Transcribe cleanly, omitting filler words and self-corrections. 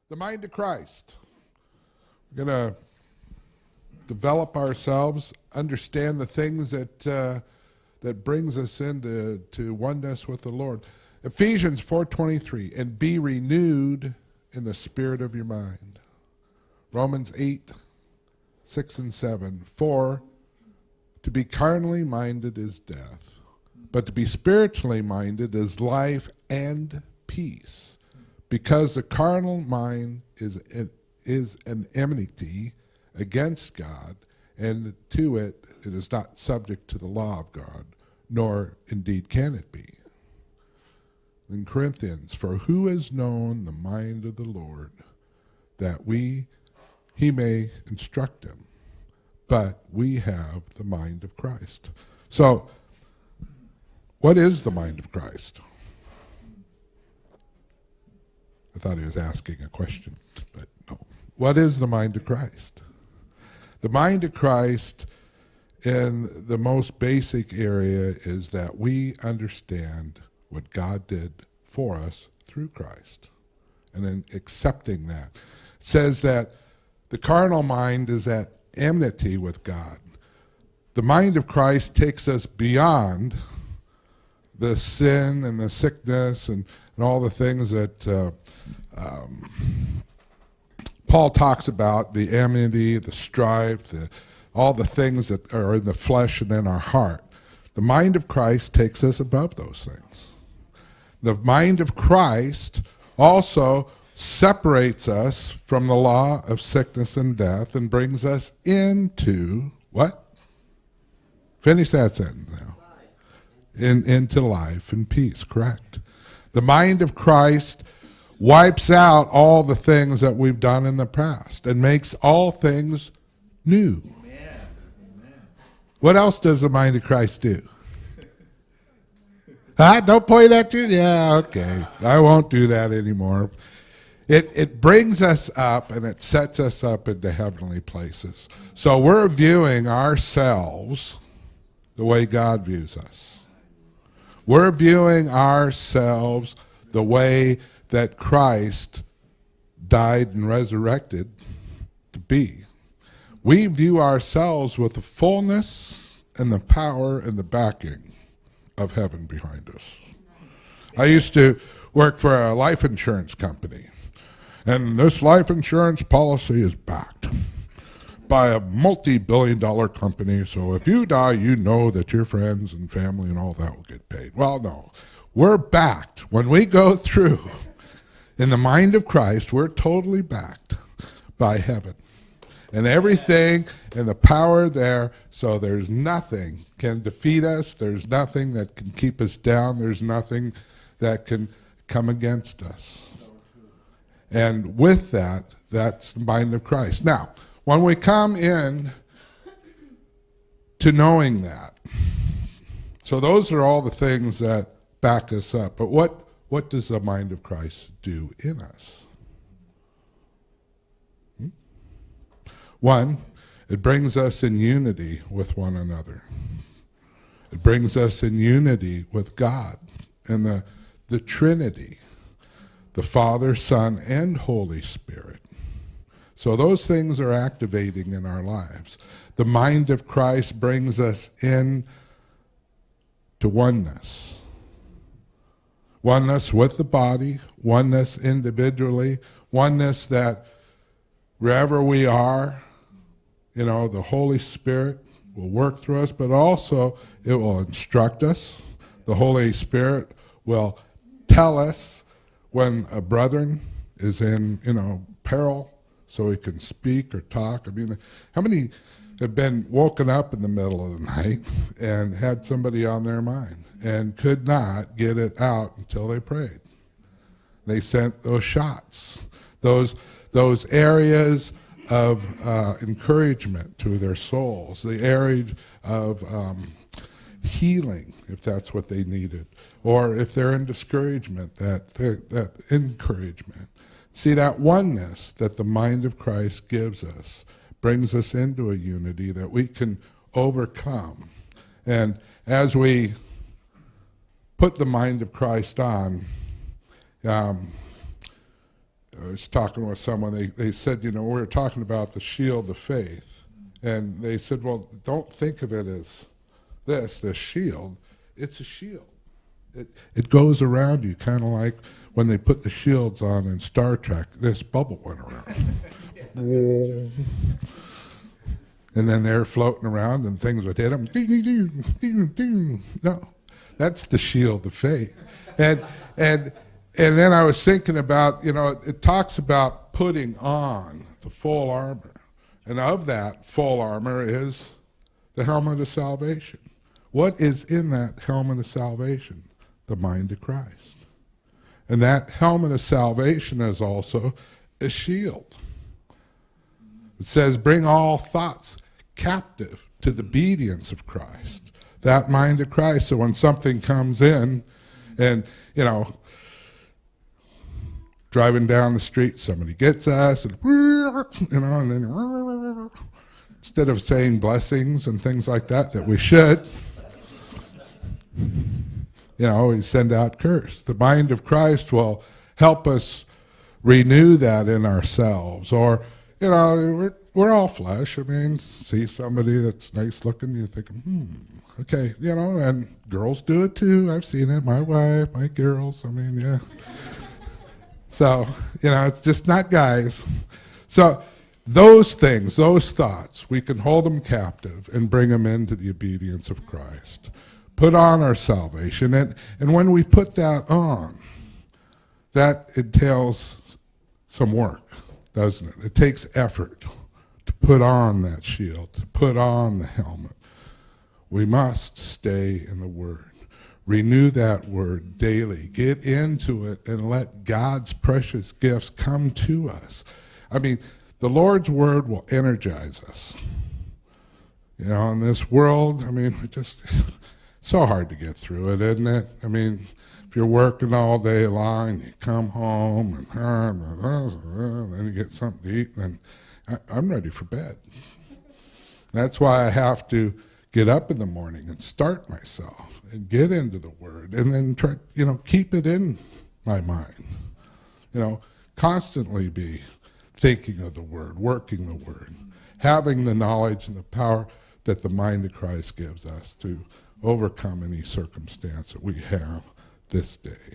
The mind of Christ. We're going to develop ourselves, understand the things that that brings us into oneness with the Lord. Ephesians 4:23, and be renewed in the spirit of your mind. Romans 8:6 and 7, for to be carnally minded is death, but to be spiritually minded is life and peace, because the carnal mind is an enmity against God, and to it is not subject to the law of God, nor indeed can it be. In Corinthians, for who has known the mind of the Lord, that he may instruct him, but we have the mind of Christ. So, what is the mind of Christ? I thought he was asking a question, but no. What is the mind of Christ? The mind of Christ in the most basic area is that we understand what God did for us through Christ, and then accepting that. It says that the carnal mind is at enmity with God. The mind of Christ takes us beyond the sin and the sickness and all the things that Paul talks about, the enmity, the strife, all the things that are in the flesh and in our heart. The mind of Christ takes us above those things. The mind of Christ also separates us from the law of sickness and death and brings us into what? Finish that sentence now. Into life and peace, correct. The mind of Christ wipes out all the things that we've done in the past and makes all things new. Amen. What else does the mind of Christ do? Huh? Don't point at you? Yeah, okay. I won't do that anymore. It brings us up and it sets us up into heavenly places. So we're viewing ourselves the way God views us. We're viewing ourselves the way that Christ died and resurrected to be. We view ourselves with the fullness and the power and the backing of heaven behind us. I used to work for a life insurance company, and this life insurance policy is backed by a multi-billion-dollar company, so if you die, you know that your friends and family and all that will get paid. Well, no. We're backed. When we go through in the mind of Christ, we're totally backed by heaven. And everything and the power there, so there's nothing can defeat us. There's nothing that can keep us down. There's nothing that can come against us. And with that, that's the mind of Christ. Now, when we come in to knowing that, so those are all the things that back us up. But what does the mind of Christ do in us? One, it brings us in unity with one another. It brings us in unity with God and the Trinity, the Father, Son, and Holy Spirit. So those things are activating in our lives. The mind of Christ brings us in to oneness. Oneness with the body, oneness individually, oneness that wherever we are, the Holy Spirit will work through us, but also it will instruct us. The Holy Spirit will tell us when a brethren is in, peril, so he can speak or talk. I mean, how many have been woken up in the middle of the night and had somebody on their mind and could not get it out until they prayed? They sent those shots, those areas of encouragement to their souls, the area of healing, if that's what they needed, or if they're in discouragement, that encouragement. See, that oneness that the mind of Christ gives us brings us into a unity that we can overcome. And as we put the mind of Christ on, I was talking with someone, they said, we were talking about the shield of faith. And they said, well, don't think of it as this shield. It's a shield. It goes around you, kind of like when they put the shields on in Star Trek, this bubble went around. And then they're floating around and things would hit them. Ding, ding, ding, ding, ding. No, that's the shield of faith. And then I was thinking about, it talks about putting on the full armor. And of that full armor is the helmet of salvation. What is in that helmet of salvation? The mind of Christ. And that helmet of salvation is also a shield. It says, bring all thoughts captive to the obedience of Christ. That mind of Christ. So when something comes in and, driving down the street, somebody gets us, and and then instead of saying blessings and things like that we should, we send out curse. The mind of Christ will help us renew that in ourselves. Or, we're all flesh. I mean, see somebody that's nice looking, you think, okay, and girls do it too. I've seen it. My wife, my girls, yeah. So, it's just not guys. So those things, those thoughts, we can hold them captive and bring them into the obedience of Christ. Put on our salvation. And when we put that on, that entails some work, doesn't it? It takes effort to put on that shield, to put on the helmet. We must stay in the Word. Renew that Word daily. Get into it and let God's precious gifts come to us. The Lord's Word will energize us. In this world, it's so hard to get through it, isn't it? If you're working all day long, you come home, and then you get something to eat, and I'm ready for bed. That's why I have to get up in the morning and start myself and get into the Word and then try, keep it in my mind. Constantly be thinking of the Word, working the Word, having the knowledge and the power that the mind of Christ gives us to overcome any circumstance that we have this day.